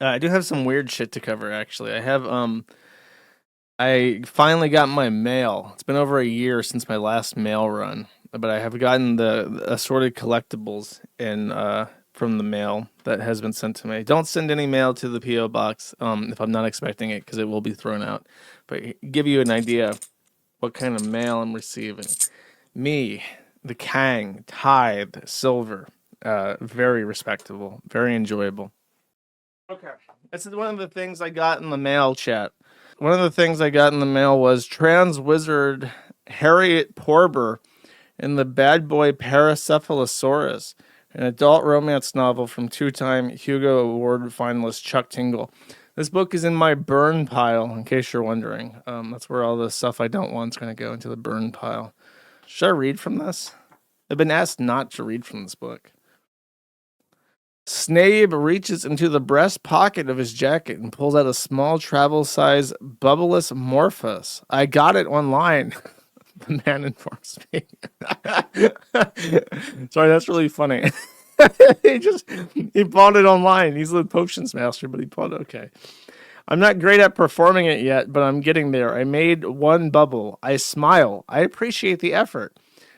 I do have some weird shit to cover, actually. I finally got my mail. It's been over a year since my last mail run, but I have gotten the assorted collectibles in from the mail that has been sent to me. Don't send any mail to the PO box if I'm not expecting it, because it will be thrown out. But give you an idea of what kind of mail I'm receiving. Me, the Kang, Tithe, Silver, very respectable, very enjoyable. Okay. This is one of the things I got in the mail, chat. One of the things I got in the mail was Trans Wizard Harriet Porber in the Bad Boy Paracephalosaurus, an adult romance novel from two-time Hugo Award finalist Chuck Tingle. This book is in my burn pile, in case you're wondering. That's where all the stuff I don't want is going to go into the burn pile. Should I read from this? I've been asked not to read from this book. Snabe reaches into the breast pocket of his jacket and pulls out a small travel-size bubbleless Morphus. I got it online. The man informs me. Sorry, that's really funny. he bought it online. He's the potions master, but he bought it. Okay. I'm not great at performing it yet, but I'm getting there. I made one bubble. I smile. I appreciate the effort.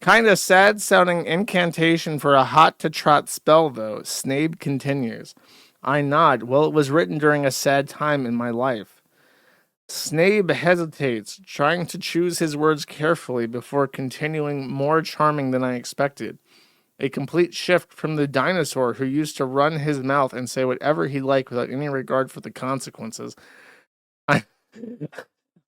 Kind of sad sounding incantation for a hot to trot spell, though. Snape continues. I nod. Well, it was written during a sad time in my life. Snape hesitates, trying to choose his words carefully before continuing, more charming than I expected. A complete shift from the dinosaur who used to run his mouth and say whatever he liked without any regard for the consequences. I,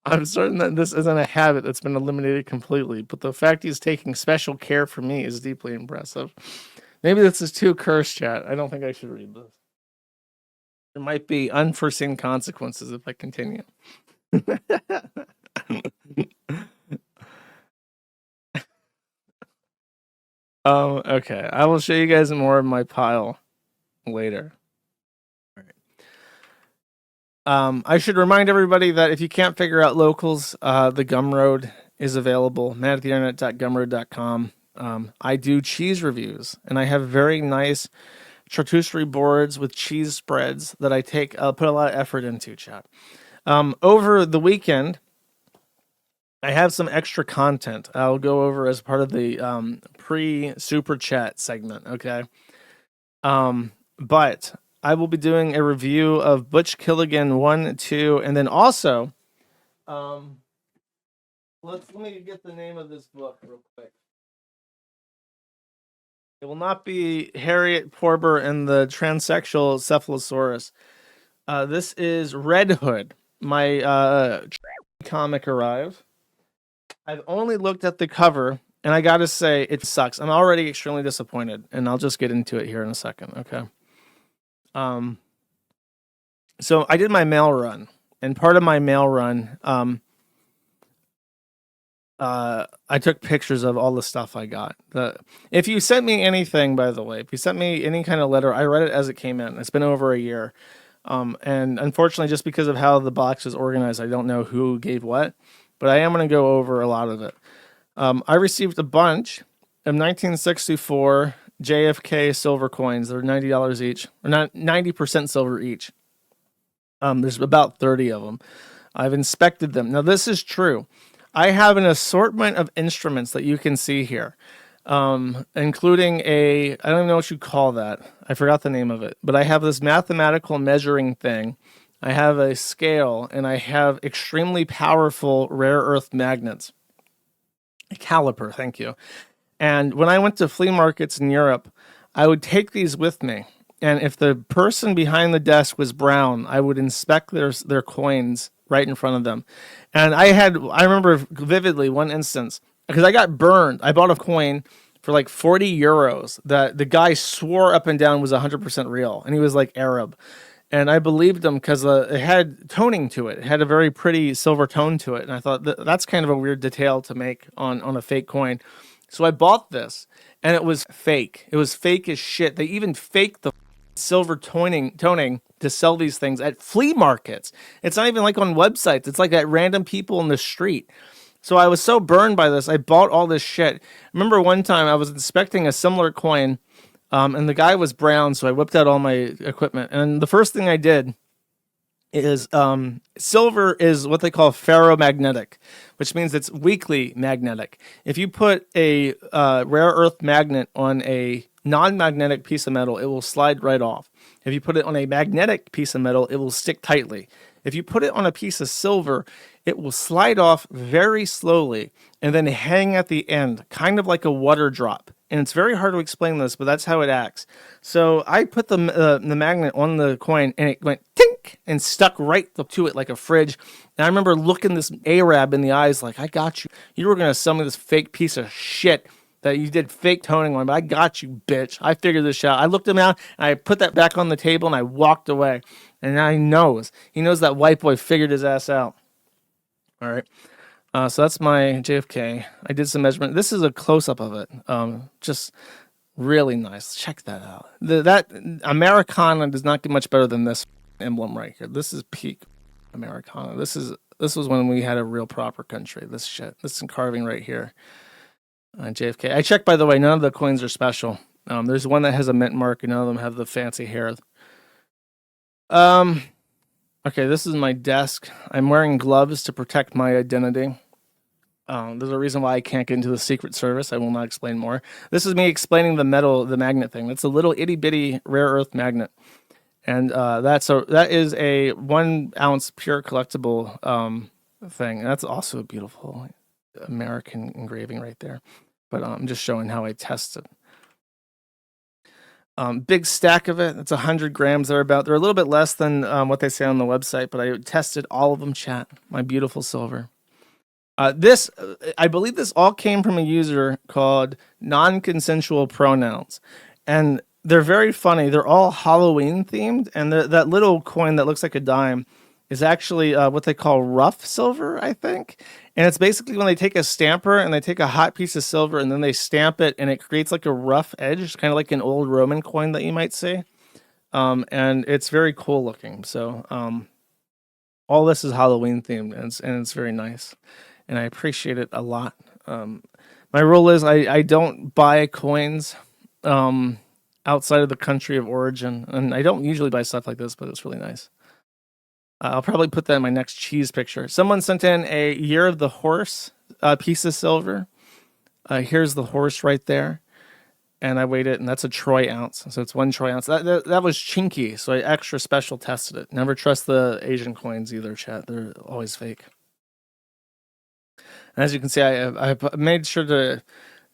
I'm certain that this isn't a habit that's been eliminated completely, but the fact he's taking special care for me is deeply impressive. Maybe this is too cursed, chat. I don't think I should read this. There might be unforeseen consequences if I continue. Okay. I will show you guys more of my pile later. I should remind everybody that if you can't figure out locals, the Gumroad is available, mati.internet.gumroad.com. I do cheese reviews, and I have very nice charcuterie boards with cheese spreads that I put a lot of effort into, chat. Over the weekend, I have some extra content I'll go over as part of the pre-super chat segment, okay? But I will be doing a review of Butch Killigan 1, 2, and then also, let me get the name of this book real quick. It will not be Harriet Porber and the Transsexual Cephalosaurus. This is Red Hood. My comic arrived. I've only looked at the cover, and I gotta say, it sucks. I'm already extremely disappointed, and I'll just get into it here in a second, okay? So I did my mail run, and part of my mail run, I took pictures of all the stuff I got. If you sent me anything, by the way, if you sent me any kind of letter, I read it as it came in. It's been over a year. And unfortunately, just because of how the box is organized, I don't know who gave what, but I am going to go over a lot of it. I received a bunch of 1964 JFK silver coins. They're $90 each, or not 90% silver each. There's about 30 of them. I've inspected them. Now, this is true. I have an assortment of instruments that you can see here, including I don't even know what you call that. I forgot the name of it, but I have this mathematical measuring thing. I have a scale, and I have extremely powerful rare earth magnets. A caliper, thank you. And when I went to flea markets in Europe, I would take these with me. And if the person behind the desk was brown, I would inspect their coins right in front of them. And I remember vividly one instance, because I got burned. I bought a coin for like 40 euros that the guy swore up and down was 100% real. And he was like Arab. And I believed him because it had toning to it. It had a very pretty silver tone to it. And I thought that's kind of a weird detail to make on a fake coin. So I bought this, and it was fake. It was fake as shit. They even faked the silver toning to sell these things at flea markets. It's not even like on websites. It's like at random people in the street. So I was so burned by this, I bought all this shit. I remember one time I was inspecting a similar coin And the guy was brown, so I whipped out all my equipment. And the first thing I did is silver is what they call ferromagnetic, which means it's weakly magnetic. If you put a rare earth magnet on a non-magnetic piece of metal, it will slide right off. If you put it on a magnetic piece of metal, it will stick tightly. If you put it on a piece of silver, it will slide off very slowly and then hang at the end, kind of like a water drop. And it's very hard to explain this, but that's how it acts. So I put the magnet on the coin, and it went tink and stuck right to it like a fridge. And I remember looking this Arab in the eyes like, I got you. You were going to sell me this fake piece of shit that you did fake toning on, but I got you, bitch. I figured this out. I looked him out, and I put that back on the table, and I walked away. And now he knows that white boy figured his ass out. All right. So that's my JFK. I did some measurement. This is a close-up of it. Just really nice. Check that out. That Americana does not get much better than this emblem right here. This is peak Americana. This was when we had a real proper country. This shit. This carving right here. JFK. I checked, by the way, none of the coins are special. There's one that has a mint mark, and none of them have the fancy hair. Okay, this is my desk. I'm wearing gloves to protect my identity. There's a reason why I can't get into the Secret Service. I will not explain more. This is me explaining the magnet thing. That's a little itty bitty rare earth magnet, and that is a 1 ounce pure collectible thing. And that's also a beautiful American engraving right there. But I'm just showing how I tested. Big stack of it. It's 100 grams. They're a little bit less than what they say on the website, but I tested all of them, chat. My beautiful silver. I believe this all came from a user called Non-Consensual Pronouns. And they're very funny. They're all Halloween themed. And that little coin that looks like a dime is actually what they call rough silver, I think. And it's basically when they take a stamper and they take a hot piece of silver and then they stamp it and it creates like a rough edge, kind of like an old Roman coin that you might see. And it's very cool looking. So all this is Halloween themed, and it's very nice. And I appreciate it a lot. My rule is I don't buy coins outside of the country of origin. And I don't usually buy stuff like this, but it's really nice. I'll probably put that in my next cheese picture. Someone sent in a Year of the Horse piece of silver. Here's the horse right there. And I weighed it, and that's a troy ounce. So it's 1 troy ounce. That was chinky, so I extra special tested it. Never trust the Asian coins either, chat. They're always fake. And as you can see, I made sure to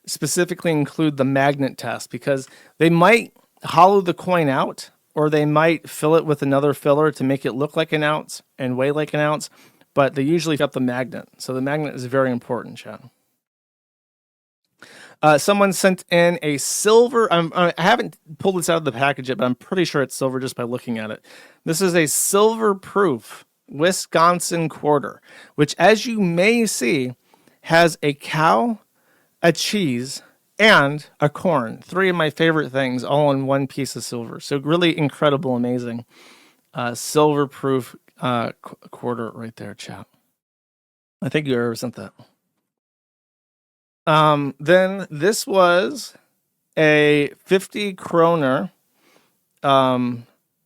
specifically include the magnet test because they might hollow the coin out, or they might fill it with another filler to make it look like an ounce and weigh like an ounce, but they usually got the magnet. So the magnet is very important, chat. Someone sent in a silver. I haven't pulled this out of the package yet, but I'm pretty sure it's silver just by looking at it. This is a silver proof Wisconsin quarter, which, as you may see, has a cow, a cheese, and a corn. 3 of my favorite things, all in 1 piece of silver. So really incredible, amazing. Silver proof quarter right there, chat. I think you ever sent that. Then this was a 50 kroner. I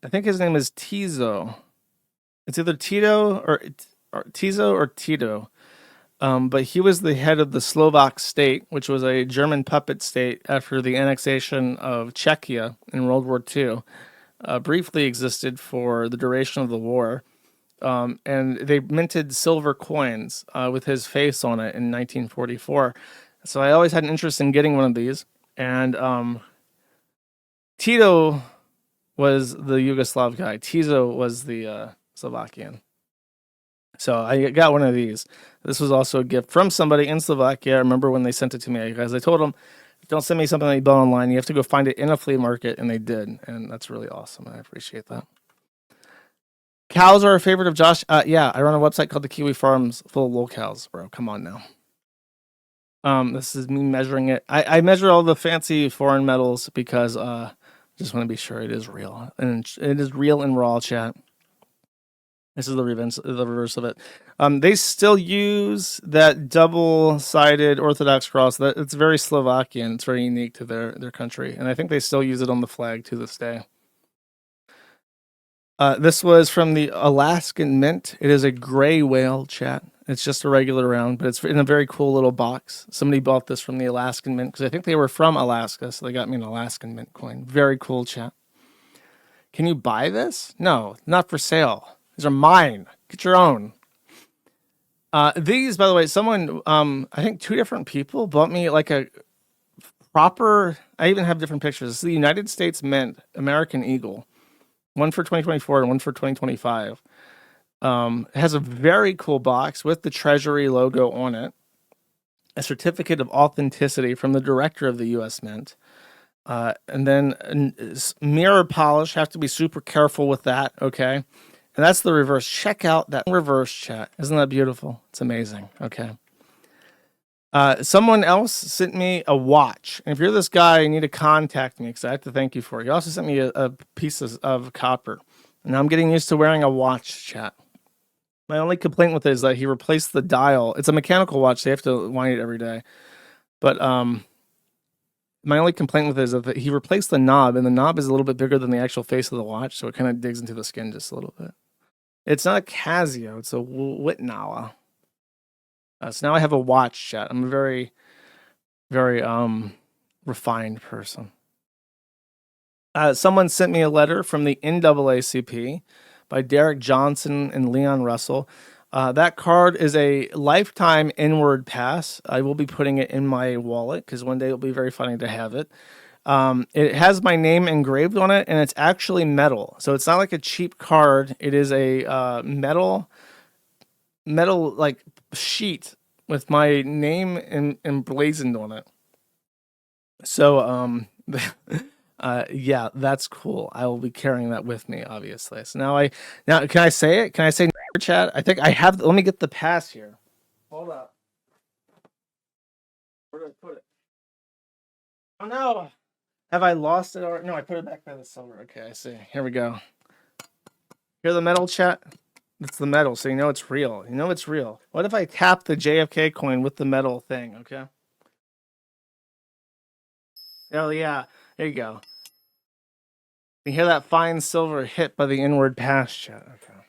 think his name is Tizo. It's either Tito or Tizo or Tito. But he was the head of the Slovak state, which was a German puppet state after the annexation of Czechia in World War II. Briefly existed for the duration of the war. And they minted silver coins with his face on it in 1944. So I always had an interest in getting one of these. And Tito was the Yugoslav guy. Tizo was the Slovakian. So I got one of these. This was also a gift from somebody in Slovakia. I remember when they sent it to me, guys. I told them, don't send me something that you bought online. You have to go find it in a flea market, and they did. And that's really awesome. I appreciate that. Cows are a favorite of Josh. Yeah, I run a website called the Kiwi Farms full of locals, bro. Come on now. This is me measuring it. I measure all the fancy foreign metals because I just want to be sure it is real. And it is real and raw, chat. This is the reverse of it. They still use that double-sided Orthodox cross. That it's very Slovakian. It's very unique to their country, and I think they still use it on the flag to this day. This was from the Alaskan Mint. It is a gray whale, chat. It's just a regular round, but it's in a very cool little box. Somebody bought this from the Alaskan Mint because I think they were from Alaska, so they got me an Alaskan Mint coin. Very cool, chat. Can you buy this? No, not for sale. These are mine. Get your own. These, by the way, someone, I think 2 different people bought me like a proper, I even have different pictures. This is the United States Mint American Eagle. One for 2024 and one for 2025. It has a very cool box with the Treasury logo on it. A certificate of authenticity from the director of the U.S. Mint. And then mirror polish. Have to be super careful with that, okay? And that's the reverse. Check out that reverse, chat. Isn't that beautiful? It's amazing. Okay. Someone else sent me a watch. And if you're this guy, you need to contact me because I have to thank you for it. You also sent me a piece of copper. And I'm getting used to wearing a watch, chat. My only complaint with it is that he replaced the dial. It's a mechanical watch. So you have to wind it every day. But my only complaint with it is that he replaced the knob. And the knob is a little bit bigger than the actual face of the watch. So it kind of digs into the skin just a little bit. It's not a Casio. It's a Wittnauer. So now I have a watch, chat. I'm a very, very refined person. Someone sent me a letter from the NAACP by Derek Johnson and Leon Russell. That card is a lifetime inward pass. I will be putting it in my wallet because one day it'll be very funny to have it. It has my name engraved on it, and it's actually metal. So it's not like a cheap card. It is a metal like sheet with my name emblazoned on it. So yeah, that's cool. I will be carrying that with me, obviously. So now can I say it? Can I say chat? I think I have. Let me get the pass here. Hold up. Where did I put it? Oh no. Have I lost it? Or no, I put it back by the silver. Okay, I see. Here we go. Hear the metal, chat? It's the metal, so you know it's real. You know it's real. What if I tap the JFK coin with the metal thing, okay? Oh, yeah. There you go. You hear that fine silver hit by the inward pass, chat. Okay.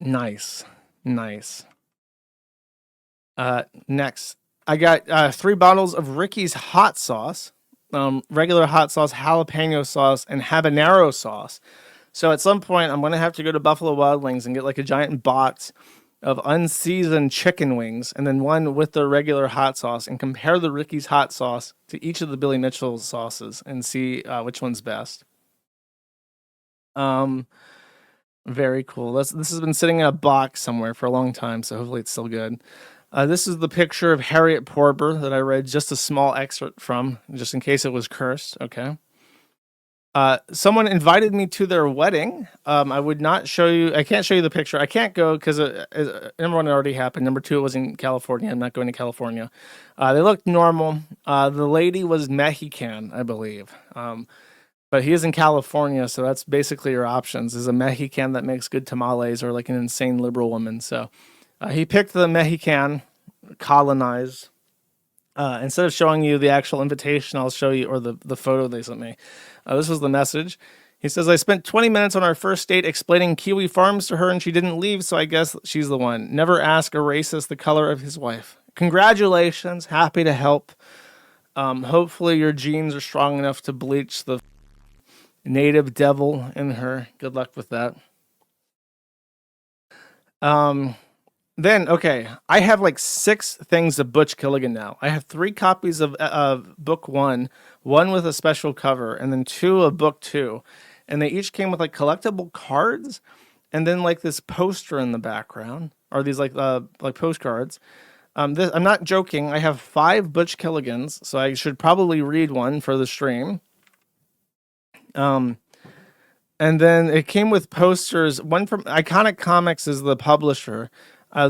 Nice. Nice. Next. I got 3 bottles of Ricky's hot sauce, regular hot sauce, jalapeno sauce, and habanero sauce. So at some point, I'm going to have to go to Buffalo Wild Wings and get like a giant box of unseasoned chicken wings and then one with the regular hot sauce and compare the Ricky's hot sauce to each of the Billy Mitchell sauces and see which one's best. Very cool. This has been sitting in a box somewhere for a long time, so hopefully it's still good. This is the picture of Harriet Porber that I read just a small excerpt from, just in case it was cursed. Okay. Someone invited me to their wedding. I would not show you. I can't show you the picture. I can't go because number one, it already happened. Number two, it was in California. I'm not going to California. They looked normal. The lady was Mexican, I believe. But he is in California, so that's basically your options. Is a Mexican that makes good tamales or like an insane liberal woman. So he picked the Mexican, colonized. Instead of showing you the actual invitation, I'll show you, or the photo they sent me. This was the message. He says, I spent 20 minutes on our first date explaining Kiwi Farms to her and she didn't leave, so I guess she's the one. Never ask a racist the color of his wife. Congratulations. Happy to help. Hopefully your genes are strong enough to bleach the native devil in her. Good luck with that. Then, okay, I have like 6 things of Butch Killigan now. I have 3 copies of book 1, one with a special cover, and then 2 of book 2. And they each came with like collectible cards and then like this poster in the background, or these like postcards. I'm not joking. I have 5 Butch Killigans, so I should probably read one for the stream. And then it came with posters. One from Iconic Comics is the publisher.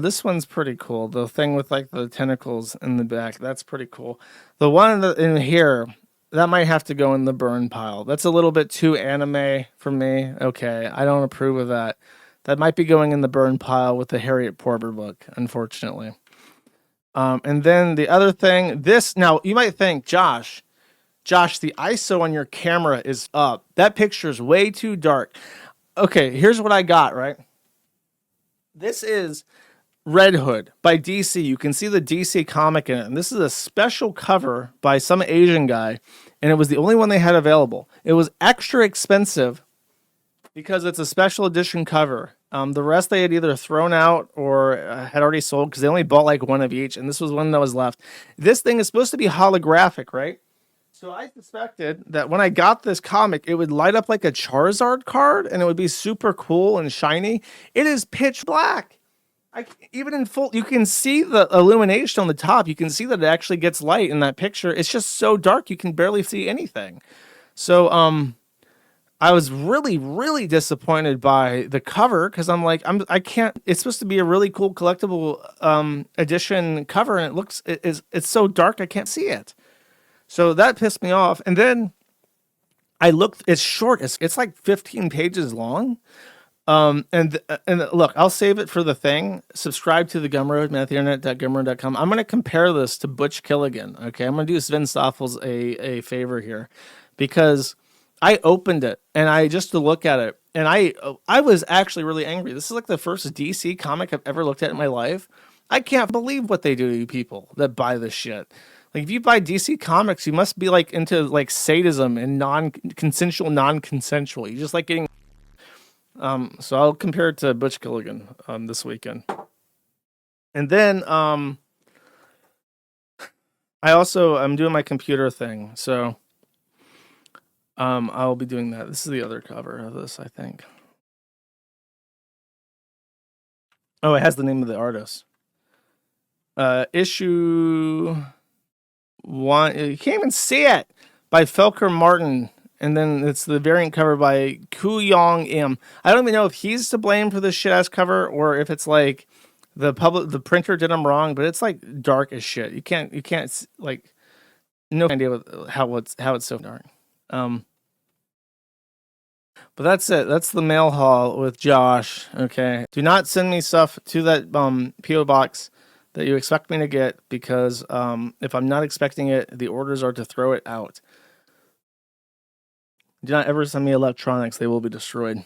This one's pretty cool. The thing with like the tentacles in the back, that's pretty cool. The one in here, that might have to go in the burn pile. That's a little bit too anime for me. Okay, I don't approve of that. That might be going in the burn pile with the Harriet Porter book, unfortunately. And then the other thing, this now you might think, Josh, the ISO on your camera is up. That picture is way too dark. Okay, here's what I got, right? This is Red Hood by DC. You can see the DC comic in it. And this is a special cover by some Asian guy. And it was the only one they had available. It was extra expensive because it's a special edition cover. The rest they had either thrown out or had already sold because they only bought like one of each. And this was one that was left. This thing is supposed to be holographic, right? So I suspected that when I got this comic, it would light up like a Charizard card and it would be super cool and shiny. It is pitch black. Even in full, you can see the illumination on the top. You can see that it actually gets light in that picture. It's just so dark you can barely see anything. So I was really, really disappointed by the cover because I can't. It's supposed to be a really cool collectible edition cover, and it's so dark I can't see it. So that pissed me off. And then I looked. It's short. It's like 15 pages long. And look, I'll save it for the thing. Subscribe to the Gumroad, mati.live.gumroad.com. I'm going to compare this to Butch Killigan. Okay, I'm going to do Sven Stoffels a favor here because I opened it and I just to look at it and I was actually really angry. This is like the first DC comic I've ever looked at in my life. I can't believe what they do to you people that buy this shit. Like if you buy DC comics, you must be like into like sadism and non-consensual. You just like getting. So I'll compare it to Butch Killigan this weekend, and then I'm doing my computer thing, so I'll be doing that. This is the other cover of this, I think. Oh, it has the name of the artist. Issue 1. You can't even see it by Felker Martin. And then it's the variant cover by Ku Yong Im. I don't even know if he's to blame for this shit ass cover or if it's like the printer did him wrong, but it's like dark as shit. You can't like no idea how it's so dark. But that's it. That's the mail haul with Josh. Okay. Do not send me stuff to that PO box that you expect me to get because if I'm not expecting it, the orders are to throw it out. Do not ever send me electronics. They will be destroyed.